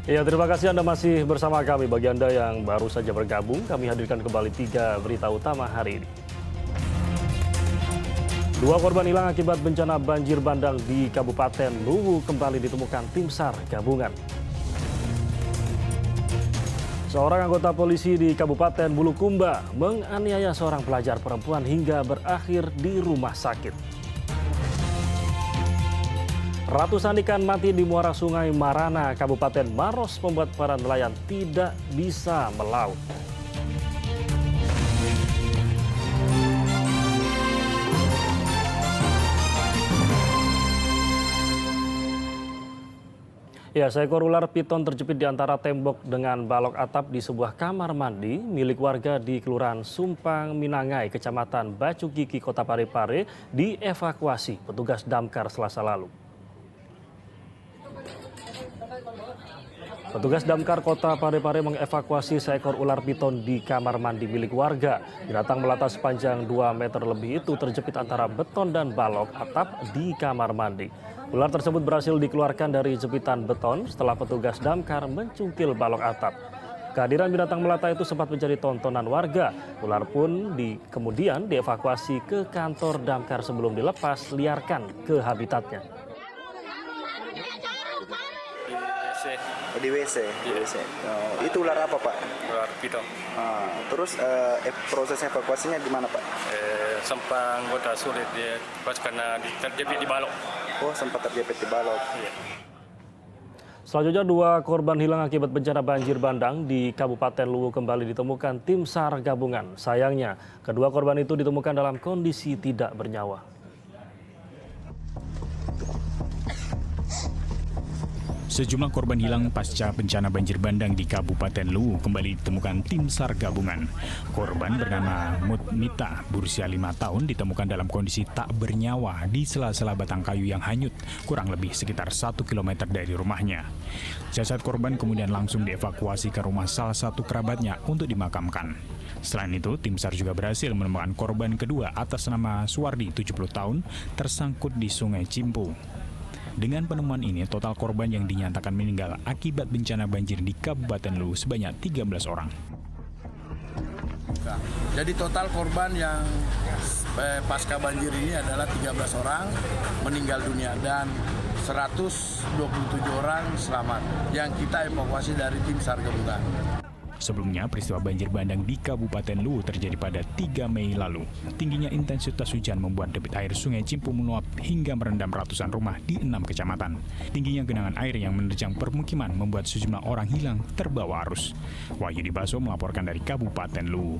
Ya, terima kasih Anda masih bersama kami. Bagi Anda yang baru saja bergabung, kami hadirkan kembali 3 berita utama hari ini. 2 korban hilang akibat bencana banjir bandang di Kabupaten Luwu kembali ditemukan tim SAR gabungan. Seorang anggota polisi di Kabupaten Bulukumba menganiaya seorang pelajar perempuan hingga berakhir di rumah sakit. Ratusan ikan mati di muara Sungai Marana, Kabupaten Maros membuat para nelayan tidak bisa melaut. Ya, seekor ular piton terjepit di antara tembok dengan balok atap di sebuah kamar mandi milik warga di Kelurahan Sumpang Minangai, Kecamatan Bacukiki, Kota Parepare, dievakuasi petugas damkar Selasa lalu. Petugas damkar Kota Parepare mengevakuasi seekor ular piton di kamar mandi milik warga. Binatang melata sepanjang 2 meter lebih itu terjepit antara beton dan balok atap di kamar mandi. Ular tersebut berhasil dikeluarkan dari jepitan beton setelah petugas damkar mencungkil balok atap. Kehadiran binatang melata itu sempat menjadi tontonan warga. Ular pun kemudian dievakuasi ke kantor damkar sebelum dilepas liarkan ke habitatnya. Di WC. Oh, itu ular apa, Pak? Ular piton. Terus proses evakuasinya gimana, Pak? Sempat anggota sulit dia pas karena terjepit di balok. Oh, sempat terjepit di balok. Iya. Selanjutnya 2 korban hilang akibat bencana banjir bandang di Kabupaten Luwu kembali ditemukan tim SAR gabungan. Sayangnya, kedua korban itu ditemukan dalam kondisi tidak bernyawa. Sejumlah korban hilang pasca bencana banjir bandang di Kabupaten Luwu kembali ditemukan tim SAR gabungan. Korban bernama Mutmita, berusia 5 tahun, ditemukan dalam kondisi tak bernyawa di sela-sela batang kayu yang hanyut, kurang lebih sekitar 1 km dari rumahnya. Jasad korban kemudian langsung dievakuasi ke rumah salah satu kerabatnya untuk dimakamkan. Selain itu, tim SAR juga berhasil menemukan korban kedua atas nama Suwardi, 70 tahun, tersangkut di Sungai Cimpu. Dengan penemuan ini, total korban yang dinyatakan meninggal akibat bencana banjir di Kabupaten Luwu sebanyak 13 orang. Jadi total korban yang pasca banjir ini adalah 13 orang meninggal dunia dan 127 orang selamat yang kita evakuasi dari tim SAR gabungan. Sebelumnya, peristiwa banjir bandang di Kabupaten Luwu terjadi pada 3 Mei lalu. Tingginya intensitas hujan membuat debit air Sungai Cimpu meluap hingga merendam ratusan rumah di 6 kecamatan. Tingginya genangan air yang menerjang permukiman membuat sejumlah orang hilang terbawa arus. Wahyu Dibaso melaporkan dari Kabupaten Luwu.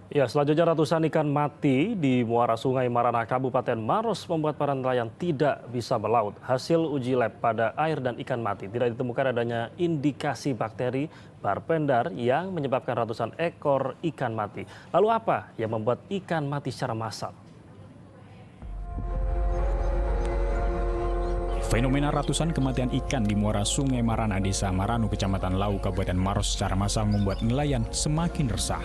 Ya, selanjutnya ratusan ikan mati di muara Sungai Marana, Kabupaten Maros membuat para nelayan tidak bisa melaut. Hasil uji lab pada air dan ikan mati tidak ditemukan adanya indikasi bakteri barpendar yang menyebabkan ratusan ekor ikan mati. Lalu apa yang membuat ikan mati secara massal? Fenomena ratusan kematian ikan di muara Sungai Marana, Desa Maranu, Kecamatan Lau, Kabupaten Maros secara massal membuat nelayan semakin resah.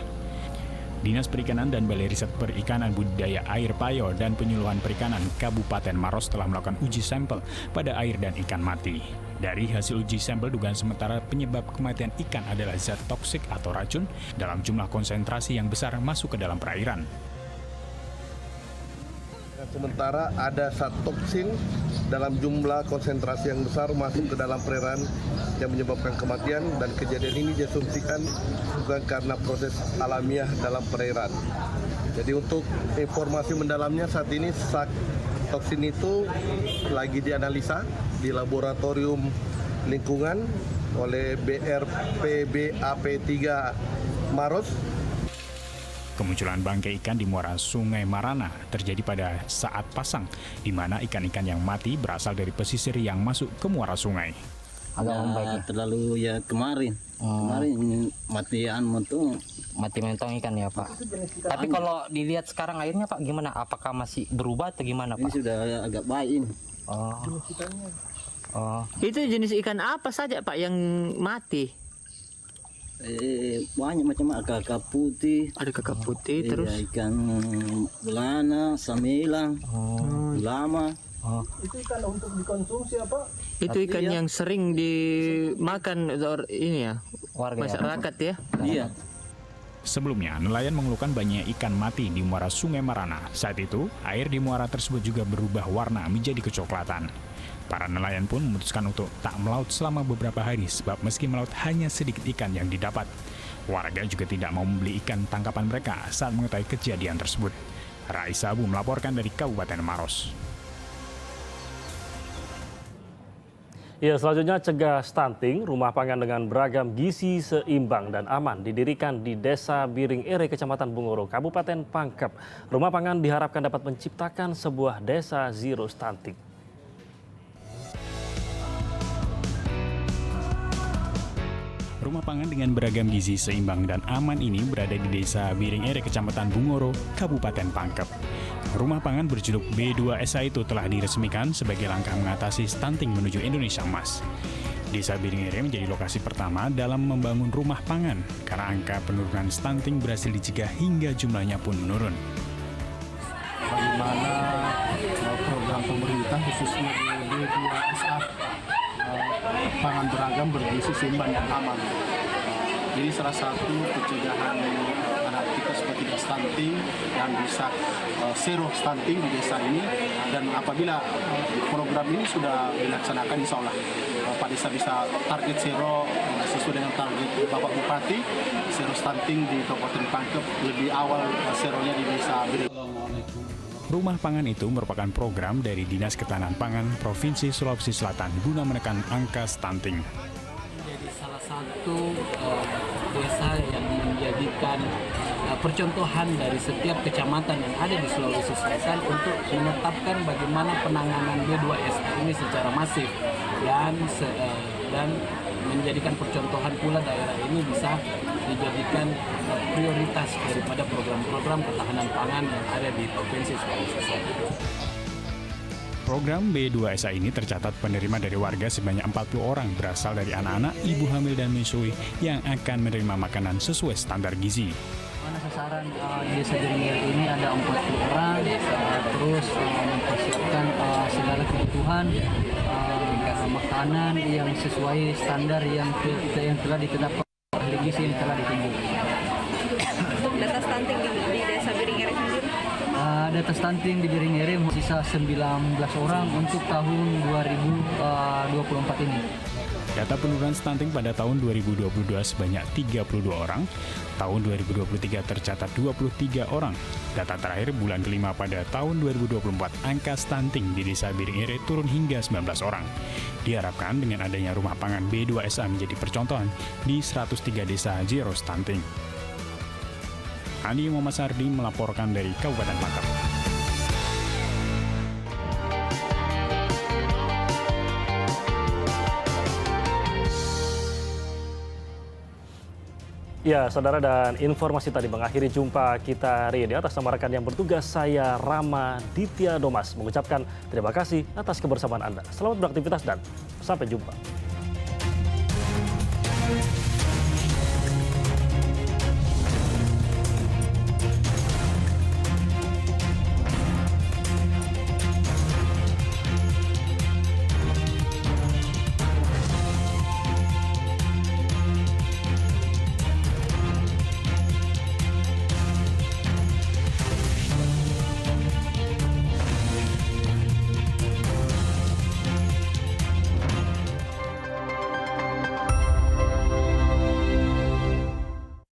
Dinas Perikanan dan Balai Riset Perikanan Budidaya Air Payo dan Penyuluhan Perikanan Kabupaten Maros telah melakukan uji sampel pada air dan ikan mati. Dari hasil uji sampel, dugaan sementara penyebab kematian ikan adalah zat toksik atau racun dalam jumlah konsentrasi yang besar masuk ke dalam perairan. Sementara ada zat toksin dalam jumlah konsentrasi yang besar masuk ke dalam perairan yang menyebabkan kematian, dan kejadian ini diasumsikan bukan karena proses alamiah dalam perairan. Jadi untuk informasi mendalamnya saat ini zat toksin itu lagi dianalisa di laboratorium lingkungan oleh BRPBAP3 Maros. Kemunculan bangkai ikan di muara Sungai Marana terjadi pada saat pasang, di mana ikan-ikan yang mati berasal dari pesisir yang masuk ke muara sungai. Terlalu ya kemarin mati mentong ikan ya Pak. Tapi kalau dilihat sekarang airnya Pak gimana? Apakah masih berubah atau gimana Pak? ini sudah agak baik ini. Oh. Itu jenis ikan apa saja Pak yang mati? Banyak macam kakak putih. Ada kakak putih terus. Iya, ikan belana, samelang, lama. Itu ikan untuk dikonsumsi apa? Itu ikan yang sering dimakan ini ya, masyarakat ya. Iya. Sebelumnya, nelayan mengeluhkan banyak ikan mati di muara Sungai Marana. Saat itu, air di muara tersebut juga berubah warna menjadi kecoklatan. Para nelayan pun memutuskan untuk tak melaut selama beberapa hari sebab meski melaut hanya sedikit ikan yang didapat. Warga juga tidak mau membeli ikan tangkapan mereka saat mengetahui kejadian tersebut. Raisa Abu melaporkan dari Kabupaten Maros. Ya, selanjutnya cegah stunting, rumah pangan dengan beragam gizi seimbang dan aman didirikan di Desa Biring Ere, Kecamatan Bungoro, Kabupaten Pangkep. Rumah pangan diharapkan dapat menciptakan sebuah desa zero stunting. Rumah pangan dengan beragam gizi seimbang dan aman ini berada di Desa Biring Ere, Kecamatan Bungoro, Kabupaten Pangkep. Rumah pangan berjuluk B2SA itu telah diresmikan sebagai langkah mengatasi stunting menuju Indonesia Emas. Desa Biring Ere menjadi lokasi pertama dalam membangun rumah pangan karena angka penurunan stunting berhasil dicegah hingga jumlahnya pun menurun. Bagaimana program pemerintah khususnya di B2SA pangan beragam bergizi seimbang dan aman. Jadi salah satu pencegahan anak kita supaya tidak stunting dan bisa zero stunting di desa ini, dan apabila program ini sudah dilaksanakan insya Allah Pak Desa bisa target zero sesuai dengan target Bapak Bupati, zero stunting di Kabupaten Pangkep lebih awal zeronya di Desa Biring. Rumah pangan itu merupakan program dari Dinas Ketahanan Pangan Provinsi Sulawesi Selatan guna menekan angka stunting. Menjadi salah satu desa yang menjadikan percontohan dari setiap kecamatan yang ada di Sulawesi Selatan untuk menetapkan bagaimana penanganan B2SA ini secara masif dan menjadikan percontohan pula daerah ini bisa dijadikan prioritas daripada program-program ketahanan pangan yang ada di Provinsi Sulawesi Selatan. Program B2SA ini tercatat penerima dari warga sebanyak 40 orang berasal dari anak-anak, ibu hamil dan menyusui yang akan menerima makanan sesuai standar gizi. Mana sasaran desa Biring ini ada 40 orang, terus mempersiapkan segala kebutuhan makanan yang sesuai standar yang telah ditetapkan oleh gizi yang telah ditunjuk. Untuk data stunting di desa Biring Ere sendiri? Data stunting di Biring Ere sisa 19 orang untuk tahun 2024 ini. Data penurunan stunting pada tahun 2022 sebanyak 32 orang, tahun 2023 tercatat 23 orang. Data terakhir bulan kelima pada tahun 2024, angka stunting di Desa Biring Ere turun hingga 19 orang. Diharapkan dengan adanya rumah pangan B2SA menjadi percontohan di 103 desa zero stunting. Andi Muhammad Sardi melaporkan dari Kabupaten Pangkep. Ya, saudara, dan informasi tadi mengakhiri jumpa kita hari ini. Atas nama rekan yang bertugas, saya Rama Ditya Domas mengucapkan terima kasih atas kebersamaan Anda. Selamat beraktivitas dan sampai jumpa.